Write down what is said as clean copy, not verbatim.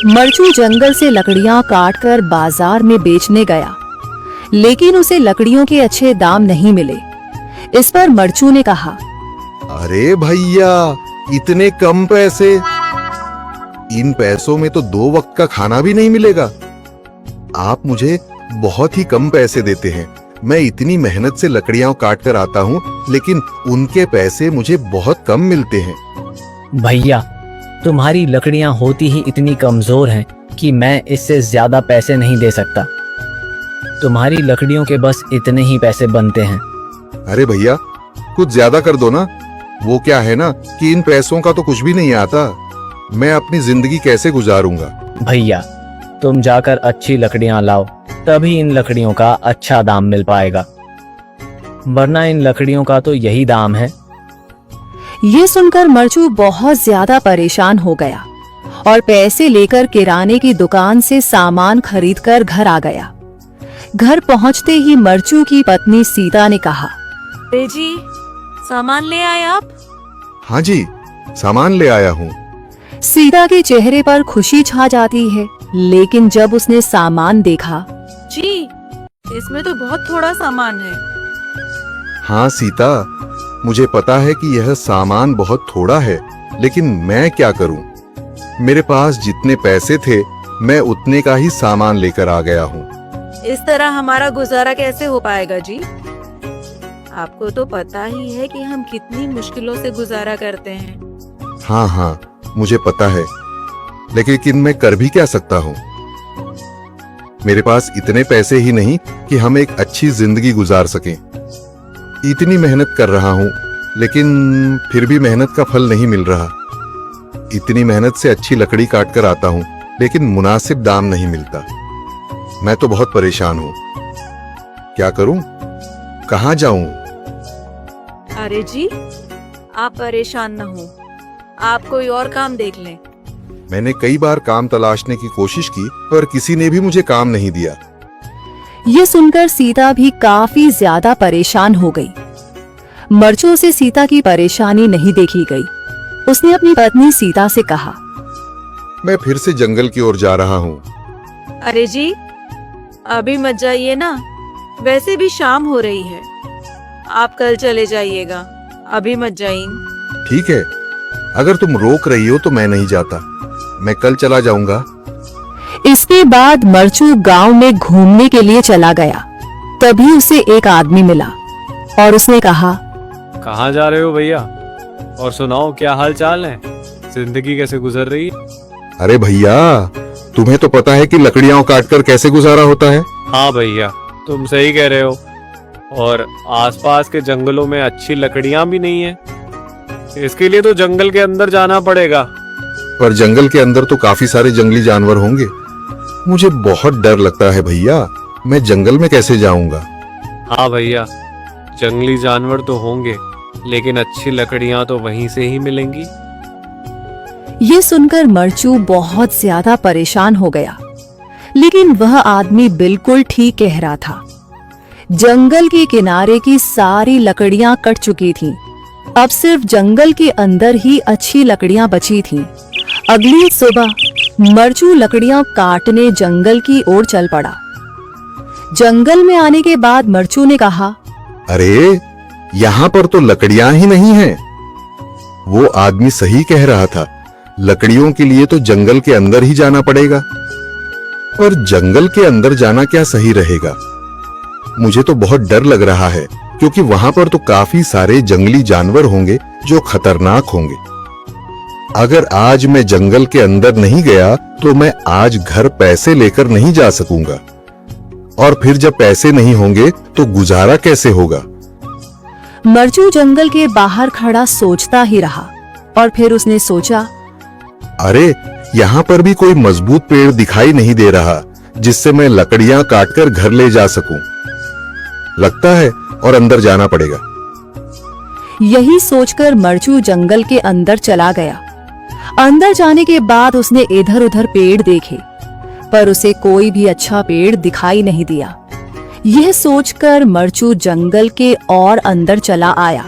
मरचू जंगल से लकड़ियां काटकर बाजार में बेचने गया, लेकिन उसे लकड़ियों के अच्छे दाम नहीं मिले। इस पर मरचू ने कहा, अरे भैया, इतने कम पैसे, इन पैसों में तो 2 वक्त का खाना भी नहीं मिलेगा। आप मुझे बहुत ही कम पैसे देते हैं। मैं इतनी मेहनत से लकड़ियां काट कर आता हूँ, लेकिन उनके पैसे मुझे बहुत कम मिलते हैं। भैया, तुम्हारी लकड़ियां होती ही इतनी कमजोर हैं कि मैं इससे ज्यादा पैसे नहीं दे सकता। तुम्हारी लकड़ियों के बस इतने ही पैसे बनते हैं। अरे भैया, कुछ ज्यादा कर दो ना। वो क्या है ना कि इन पैसों का तो कुछ भी नहीं आता। मैं अपनी जिंदगी कैसे गुजारूंगा। भैया, तुम जाकर अच्छी लकड़ियां लाओ, तभी इन लकड़ियों का अच्छा दाम मिल पाएगा, वरना इन लकड़ियों का तो यही दाम है। ये सुनकर मरचू बहुत ज्यादा परेशान हो गया और पैसे लेकर किराने की दुकान से सामान खरीदकर घर आ गया। घर पहुंचते ही मरचू की पत्नी सीता ने कहा, अरे जी, सामान ले आए आप? हाँ जी, सामान ले आया हूँ। सीता के चेहरे पर खुशी छा जाती है, लेकिन जब उसने सामान देखा, जी, इसमें तो बहुत थोड़ा सामान है। हाँ सीता, मुझे पता है कि यह सामान बहुत थोड़ा है, लेकिन मैं क्या करूं? मेरे पास जितने पैसे थे, मैं उतने का ही सामान लेकर आ गया हूँ। इस तरह हमारा गुजारा कैसे हो पाएगा जी? आपको तो पता ही है कि हम कितनी मुश्किलों से गुजारा करते हैं। हाँ हाँ, मुझे पता है, लेकिन मैं कर भी क्या सकता हूँ? मेरे पास इतने पैसे ही नहीं कि हम एक अच्छी जिंदगी गुजार सकें। इतनी मेहनत कर रहा हूँ, लेकिन फिर भी मेहनत का फल नहीं मिल रहा। इतनी मेहनत से अच्छी लकड़ी काट कर आता हूँ, लेकिन मुनासिब दाम नहीं मिलता। मैं तो बहुत परेशान हूँ। क्या करूँ? कहाँ जाऊँ? अरे जी, आप परेशान न हो, आप कोई और काम देख लें। मैंने कई बार काम तलाशने की कोशिश की, पर किसी ने भी मुझे काम नहीं दिया। ये सुनकर सीता भी काफी ज्यादा परेशान हो गई। मरचू से सीता की परेशानी नहीं देखी गई। उसने अपनी पत्नी सीता से कहा, मैं फिर से जंगल की ओर जा रहा हूँ। अरे जी, अभी मत जाइए ना, वैसे भी शाम हो रही है। आप कल चले जाइएगा, अभी मत जाइए। ठीक है, अगर तुम रोक रही हो तो मैं नहीं जाता। मैं कल चला जाऊंगा। इसके बाद मरचू गांव में घूमने के लिए चला गया। तभी उसे एक आदमी मिला और उसने कहा, कहाँ जा रहे हो भैया? और सुनाओ, क्या हाल चाल है? जिंदगी कैसे गुजर रही है? अरे भैया, तुम्हें तो पता है कि लकड़ियां काटकर कैसे गुजारा होता है। हाँ भैया, तुम सही कह रहे हो। और आसपास के जंगलों में अच्छी लकड़ियां भी नहीं है। इसके लिए तो जंगल के अंदर जाना पड़ेगा। पर जंगल के अंदर तो काफी सारे जंगली जानवर होंगे। मुझे बहुत डर लगता है भैया, मैं जंगल में कैसे जाऊंगा? हाँ भैया, जंगली जानवर तो होंगे, लेकिन अच्छी लकड़ियां तो वहीं से ही मिलेंगी। ये सुनकर मरचू बहुत ज्यादा परेशान हो गया, लेकिन वह आदमी बिल्कुल ठीक कह रहा था। जंगल के किनारे की सारी लकड़ियां कट चुकी थीं। अब सिर्फ जंगल के अंदर ही अच्छी लकड़ियां बची थीं। अगली सुबह मरचू लकड़ियां काटने जंगल की ओर चल पड़ा। जंगल में आने के बाद मरचू ने कहा, अरे, यहाँ पर तो लकड़ियां ही नहीं हैं। वो आदमी सही कह रहा था, लकड़ियों के लिए तो जंगल के अंदर ही जाना पड़ेगा। और जंगल के अंदर जाना क्या सही रहेगा? मुझे तो बहुत डर लग रहा है, क्योंकि वहां पर तो काफी सारे जंगली जानवर होंगे जो खतरनाक होंगे। अगर आज मैं जंगल के अंदर नहीं गया तो मैं आज घर पैसे लेकर नहीं जा सकूंगा, और फिर जब पैसे नहीं होंगे तो गुजारा कैसे होगा? मरचू जंगल के बाहर खड़ा सोचता ही रहा और फिर उसने सोचा, अरे, यहाँ पर भी कोई मजबूत पेड़ दिखाई नहीं दे रहा जिससे मैं लकड़ियां काटकर घर ले जा सकूं। लगता है और अंदर जाना पड़ेगा। यही सोचकर मरचू जंगल के अंदर चला गया। अंदर जाने के बाद उसने इधर उधर पेड़ देखे, पर उसे कोई भी अच्छा पेड़ दिखाई नहीं दिया। यह सोचकर मरचू जंगल के और अंदर चला आया।